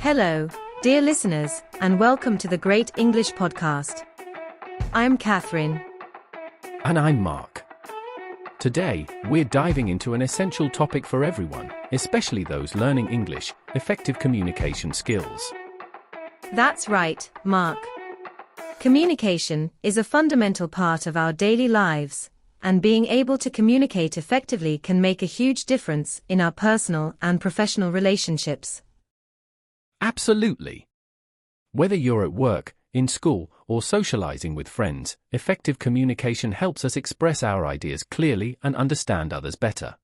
Hello, dear listeners, and welcome to the Great English Podcast. I'm Catherine. And I'm Mark. Today, we're diving into an essential topic for everyone, especially those learning English: effective communication skills. That's right, Mark. Communication is a fundamental part of our daily lives, and being able to communicate effectively can make a huge difference in our personal and professional relationships. Absolutely. Whether you're at work, in school, or socializing with friends, effective communication helps us express our ideas clearly and understand others better.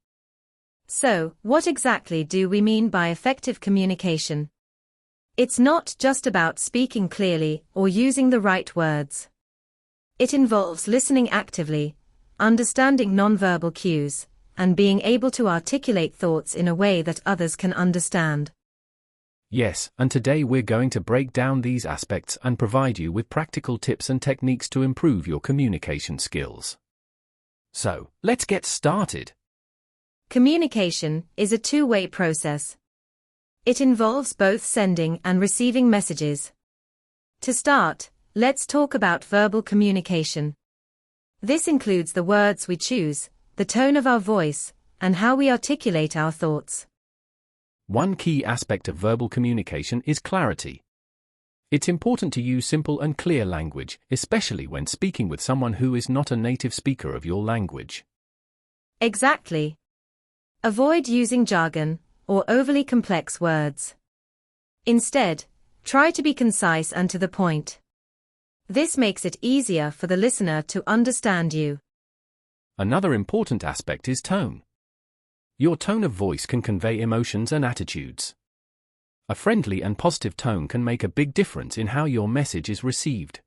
So, what exactly do we mean by effective communication? It's not just about speaking clearly or using the right words. It involves listening actively, understanding nonverbal cues, and being able to articulate thoughts in a way that others can understand. Yes, and today we're going to break down these aspects and provide you with practical tips and techniques to improve your communication skills. So, let's get started. Communication is a two-way process. It involves both sending and receiving messages. To start, let's talk about verbal communication. This includes the words we choose, the tone of our voice, and how we articulate our thoughts. One key aspect of verbal communication is clarity. It's important to use simple and clear language, especially when speaking with someone who is not a native speaker of your language. Exactly. Avoid using jargon or overly complex words. Instead, try to be concise and to the point. This makes it easier for the listener to understand you. Another important aspect is tone. Your tone of voice can convey emotions and attitudes. A friendly and positive tone can make a big difference in how your message is received.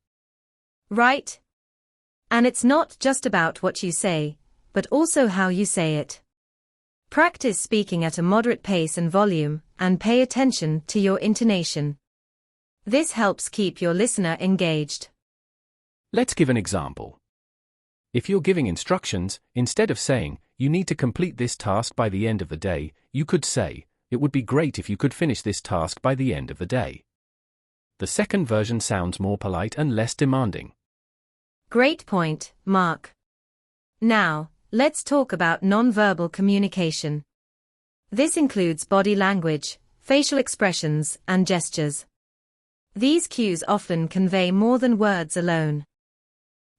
Right. And it's not just about what you say, but also how you say it. Practice speaking at a moderate pace and volume, and pay attention to your intonation. This helps keep your listener engaged. Let's give an example. If you're giving instructions, instead of saying, "You need to complete this task by the end of the day," you could say, "It would be great if you could finish this task by the end of the day." The second version sounds more polite and less demanding. Great point, Mark. Now, let's talk about nonverbal communication. This includes body language, facial expressions, and gestures. These cues often convey more than words alone.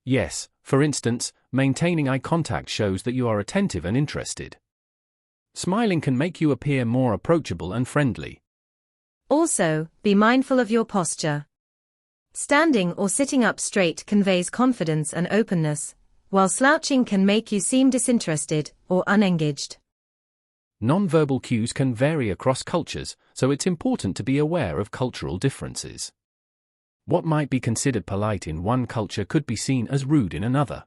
Yes, for instance, maintaining eye contact shows that you are attentive and interested. Smiling can make you appear more approachable and friendly. Also, be mindful of your posture. Standing or sitting up straight conveys confidence and openness, while slouching can make you seem disinterested or unengaged. Nonverbal cues can vary across cultures, so it's important to be aware of cultural differences. What might be considered polite in one culture could be seen as rude in another.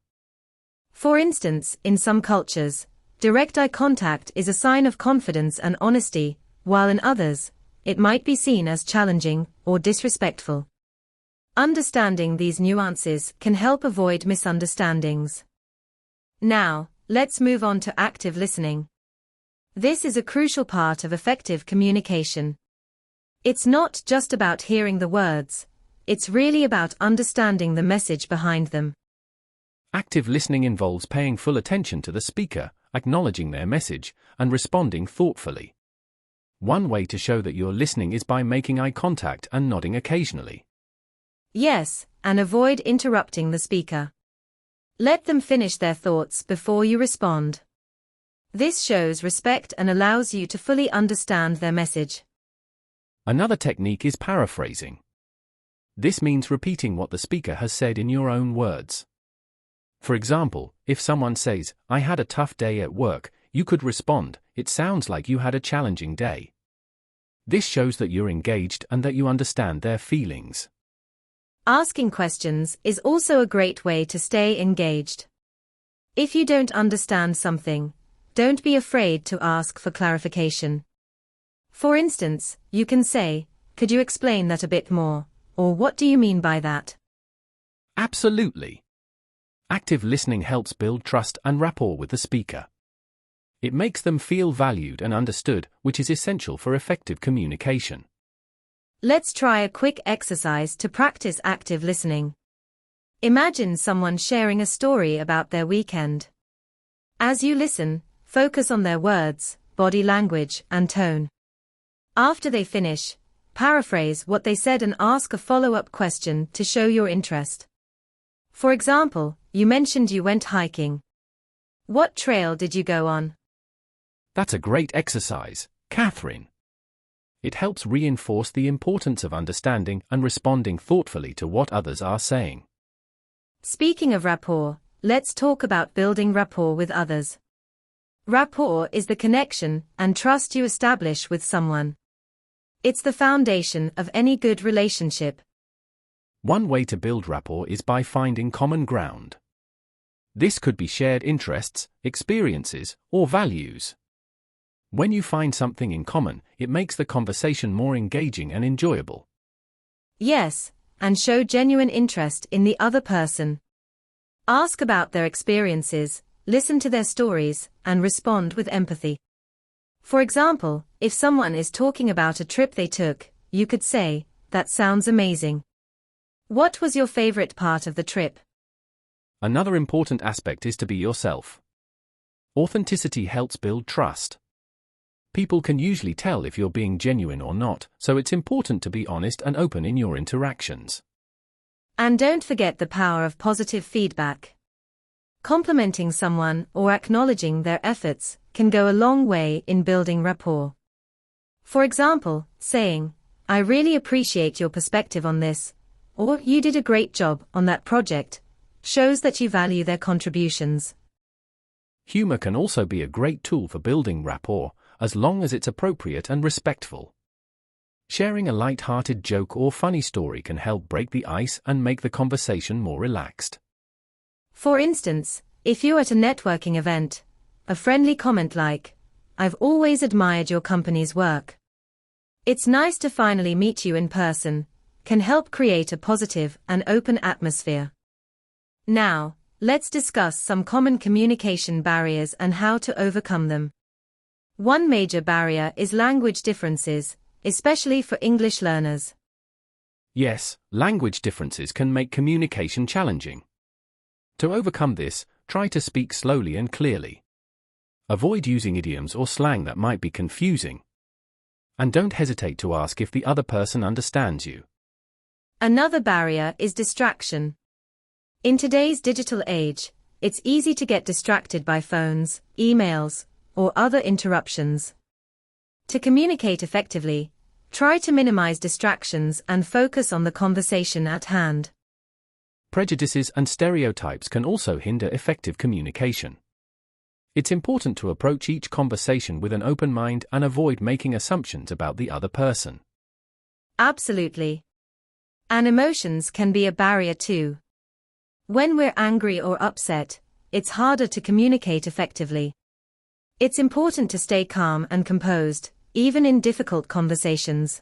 For instance, in some cultures, direct eye contact is a sign of confidence and honesty, while in others, it might be seen as challenging or disrespectful. Understanding these nuances can help avoid misunderstandings. Now, let's move on to active listening. This is a crucial part of effective communication. It's not just about hearing the words. It's really about understanding the message behind them. Active listening involves paying full attention to the speaker, acknowledging their message, and responding thoughtfully. One way to show that you're listening is by making eye contact and nodding occasionally. Yes, and avoid interrupting the speaker. Let them finish their thoughts before you respond. This shows respect and allows you to fully understand their message. Another technique is paraphrasing. This means repeating what the speaker has said in your own words. For example, if someone says, "I had a tough day at work," you could respond, "It sounds like you had a challenging day." This shows that you're engaged and that you understand their feelings. Asking questions is also a great way to stay engaged. If you don't understand something, don't be afraid to ask for clarification. For instance, you can say, "Could you explain that a bit more?" Or "What do you mean by that?" Absolutely. Active listening helps build trust and rapport with the speaker. It makes them feel valued and understood, which is essential for effective communication. Let's try a quick exercise to practice active listening. Imagine someone sharing a story about their weekend. As you listen, focus on their words, body language, and tone. After they finish, paraphrase what they said and ask a follow-up question to show your interest. For example, you mentioned you went hiking. What trail did you go on? That's a great exercise, Catherine. It helps reinforce the importance of understanding and responding thoughtfully to what others are saying. Speaking of rapport, let's talk about building rapport with others. Rapport is the connection and trust you establish with someone. It's the foundation of any good relationship. One way to build rapport is by finding common ground. This could be shared interests, experiences, or values. When you find something in common, it makes the conversation more engaging and enjoyable. Yes, and show genuine interest in the other person. Ask about their experiences, listen to their stories, and respond with empathy. For example, if someone is talking about a trip they took, you could say, "That sounds amazing. What was your favorite part of the trip?" Another important aspect is to be yourself. Authenticity helps build trust. People can usually tell if you're being genuine or not, so it's important to be honest and open in your interactions. And don't forget the power of positive feedback. Complimenting someone or acknowledging their efforts can go a long way in building rapport. For example, saying, "I really appreciate your perspective on this," or "You did a great job on that project," shows that you value their contributions. Humor can also be a great tool for building rapport, as long as it's appropriate and respectful. Sharing a light-hearted joke or funny story can help break the ice and make the conversation more relaxed. For instance, if you're at a networking event, a friendly comment like, "I've always admired your company's work. It's nice to finally meet you in person," can help create a positive and open atmosphere. Now, let's discuss some common communication barriers and how to overcome them. One major barrier is language differences, especially for English learners. Yes, language differences can make communication challenging. To overcome this, try to speak slowly and clearly. Avoid using idioms or slang that might be confusing. And don't hesitate to ask if the other person understands you. Another barrier is distraction. In today's digital age, it's easy to get distracted by phones, emails, or other interruptions. To communicate effectively, try to minimize distractions and focus on the conversation at hand. Prejudices and stereotypes can also hinder effective communication. It's important to approach each conversation with an open mind and avoid making assumptions about the other person. Absolutely. And emotions can be a barrier too. When we're angry or upset, it's harder to communicate effectively. It's important to stay calm and composed, even in difficult conversations.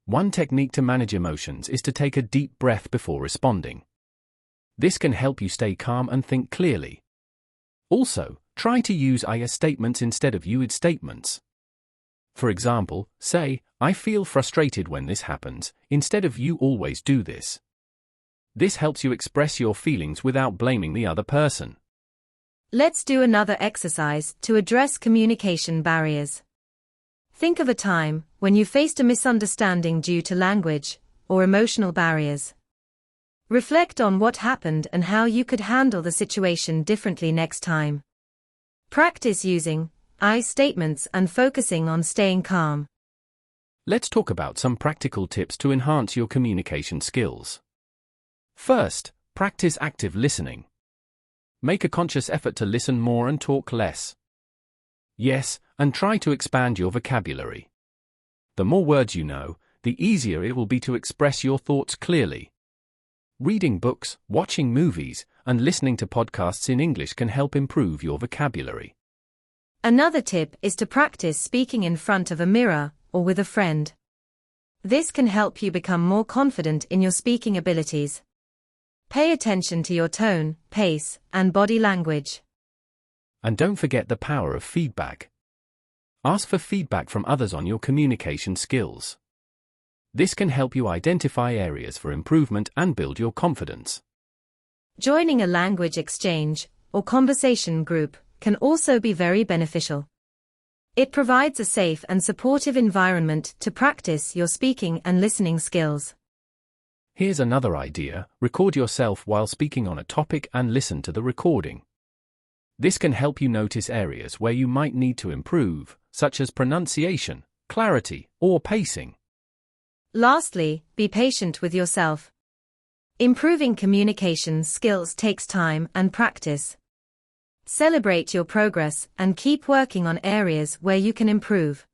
One technique to manage emotions is to take a deep breath before responding. This can help you stay calm and think clearly. Also, try to use I statements instead of you statements. For example, say, "I feel frustrated when this happens," instead of "you always do this." This helps you express your feelings without blaming the other person. Let's do another exercise to address communication barriers. Think of a time when you faced a misunderstanding due to language or emotional barriers. Reflect on what happened and how you could handle the situation differently next time. Practice using I statements and focusing on staying calm. Let's talk about some practical tips to enhance your communication skills. First, practice active listening. Make a conscious effort to listen more and talk less. Yes, and try to expand your vocabulary. The more words you know, the easier it will be to express your thoughts clearly. Reading books, watching movies, and listening to podcasts in English can help improve your vocabulary. Another tip is to practice speaking in front of a mirror or with a friend. This can help you become more confident in your speaking abilities. Pay attention to your tone, pace, and body language. And don't forget the power of feedback. Ask for feedback from others on your communication skills. This can help you identify areas for improvement and build your confidence. Joining a language exchange or conversation group can also be very beneficial. It provides a safe and supportive environment to practice your speaking and listening skills. Here's another idea: record yourself while speaking on a topic and listen to the recording. This can help you notice areas where you might need to improve, such as pronunciation, clarity, or pacing. Lastly, be patient with yourself. Improving communication skills takes time and practice. Celebrate your progress and keep working on areas where you can improve.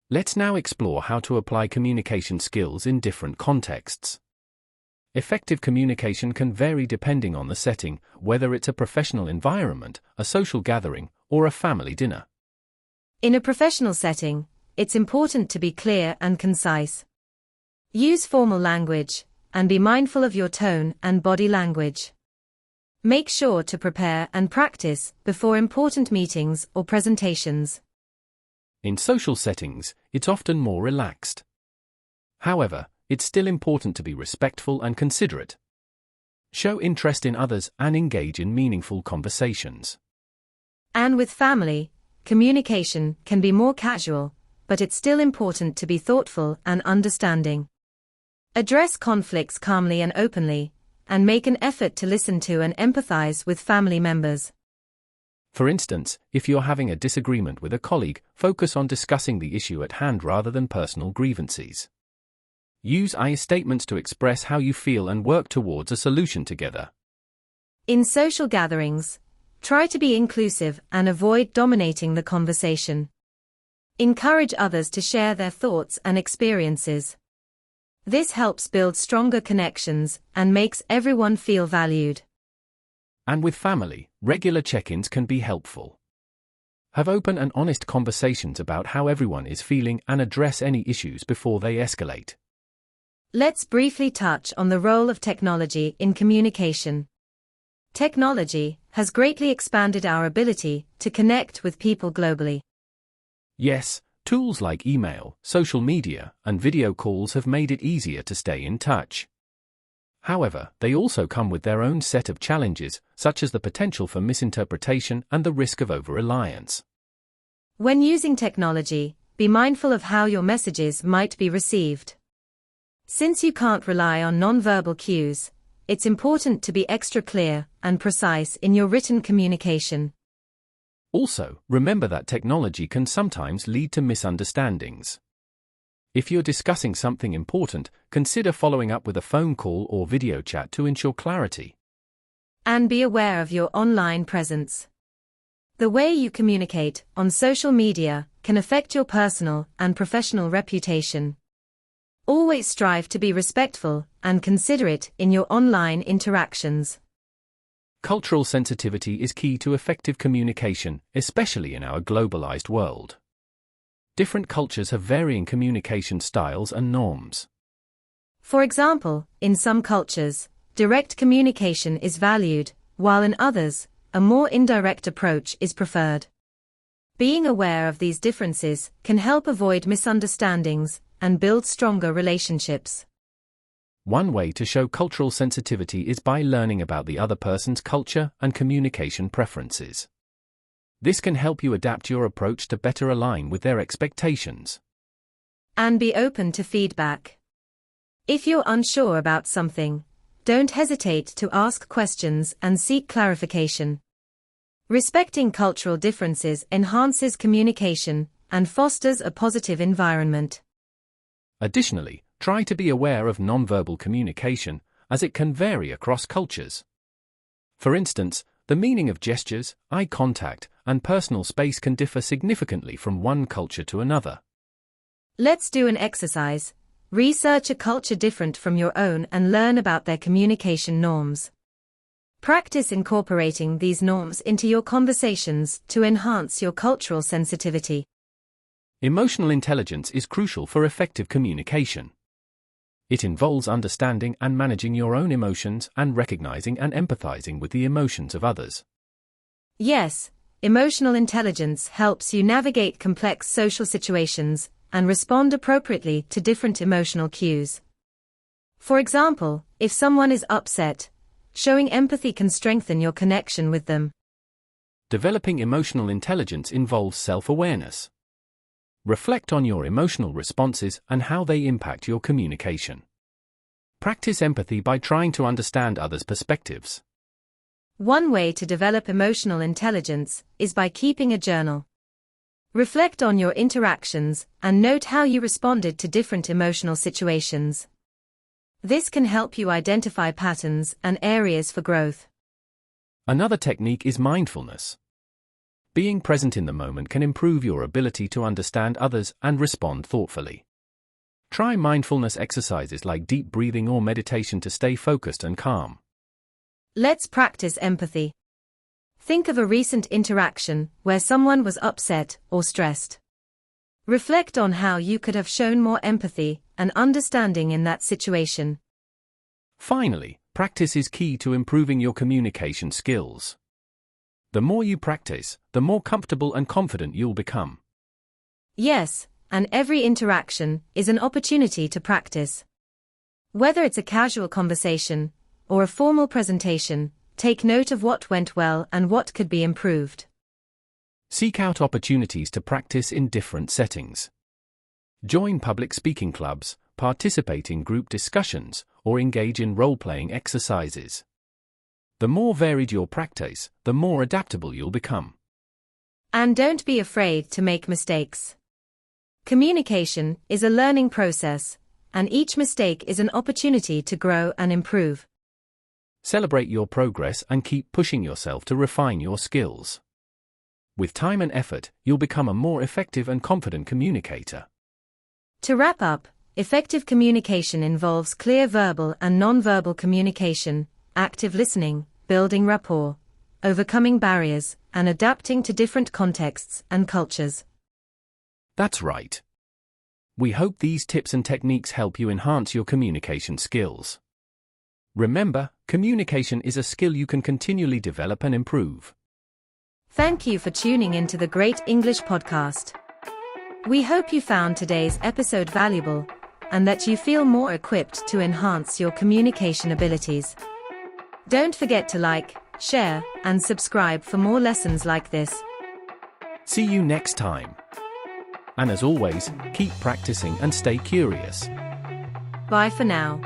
Let's now explore how to apply communication skills in different contexts. Effective communication can vary depending on the setting, whether it's a professional environment, a social gathering, or a family dinner. In a professional setting, it's important to be clear and concise. Use formal language, and be mindful of your tone and body language. Make sure to prepare and practice before important meetings or presentations. In social settings, it's often more relaxed. However, it's still important to be respectful and considerate. Show interest in others and engage in meaningful conversations. And with family, communication can be more casual, but it's still important to be thoughtful and understanding. Address conflicts calmly and openly, and make an effort to listen to and empathize with family members. For instance, if you're having a disagreement with a colleague, focus on discussing the issue at hand rather than personal grievances. Use I statements to express how you feel and work towards a solution together. In social gatherings, try to be inclusive and avoid dominating the conversation. Encourage others to share their thoughts and experiences. This helps build stronger connections and makes everyone feel valued. And with family, regular check-ins can be helpful. Have open and honest conversations about how everyone is feeling and address any issues before they escalate. Let's briefly touch on the role of technology in communication. Technology has greatly expanded our ability to connect with people globally. Yes, tools like email, social media, and video calls have made it easier to stay in touch. However, they also come with their own set of challenges, such as the potential for misinterpretation and the risk of over-reliance. When using technology, be mindful of how your messages might be received. Since you can't rely on non-verbal cues, it's important to be extra clear and precise in your written communication. Also, remember that technology can sometimes lead to misunderstandings. If you're discussing something important, consider following up with a phone call or video chat to ensure clarity. And be aware of your online presence. The way you communicate on social media can affect your personal and professional reputation. Always strive to be respectful and considerate in your online interactions. Cultural sensitivity is key to effective communication, especially in our globalized world. Different cultures have varying communication styles and norms. For example, in some cultures, direct communication is valued, while in others, a more indirect approach is preferred. Being aware of these differences can help avoid misunderstandings and build stronger relationships. One way to show cultural sensitivity is by learning about the other person's culture and communication preferences. This can help you adapt your approach to better align with their expectations. And be open to feedback. If you're unsure about something, don't hesitate to ask questions and seek clarification. Respecting cultural differences enhances communication and fosters a positive environment. Additionally, try to be aware of nonverbal communication, as it can vary across cultures. For instance, the meaning of gestures, eye contact, and personal space can differ significantly from one culture to another. Let's do an exercise. Research a culture different from your own and learn about their communication norms. Practice incorporating these norms into your conversations to enhance your cultural sensitivity. Emotional intelligence is crucial for effective communication. It involves understanding and managing your own emotions and recognizing and empathizing with the emotions of others. Yes, emotional intelligence helps you navigate complex social situations and respond appropriately to different emotional cues. For example, if someone is upset, showing empathy can strengthen your connection with them. Developing emotional intelligence involves self-awareness. Reflect on your emotional responses and how they impact your communication. Practice empathy by trying to understand others' perspectives. One way to develop emotional intelligence is by keeping a journal. Reflect on your interactions and note how you responded to different emotional situations. This can help you identify patterns and areas for growth. Another technique is mindfulness. Being present in the moment can improve your ability to understand others and respond thoughtfully. Try mindfulness exercises like deep breathing or meditation to stay focused and calm. Let's practice empathy. Think of a recent interaction where someone was upset or stressed. Reflect on how you could have shown more empathy and understanding in that situation. Finally, practice is key to improving your communication skills. The more you practice, the more comfortable and confident you'll become. Yes, and every interaction is an opportunity to practice. Whether it's a casual conversation or a formal presentation, take note of what went well and what could be improved. Seek out opportunities to practice in different settings. Join public speaking clubs, participate in group discussions, or engage in role-playing exercises. The more varied your practice, the more adaptable you'll become. And don't be afraid to make mistakes. Communication is a learning process, and each mistake is an opportunity to grow and improve. Celebrate your progress and keep pushing yourself to refine your skills. With time and effort, you'll become a more effective and confident communicator. To wrap up, effective communication involves clear verbal and non-verbal communication, active listening, building rapport, overcoming barriers, and adapting to different contexts and cultures. That's right. We hope these tips and techniques help you enhance your communication skills. Remember, communication is a skill you can continually develop and improve. Thank you for tuning into the Great English Podcast. We hope you found today's episode valuable and that you feel more equipped to enhance your communication abilities. Don't forget to like, share, and subscribe for more lessons like this. See you next time. And as always, keep practicing and stay curious. Bye for now.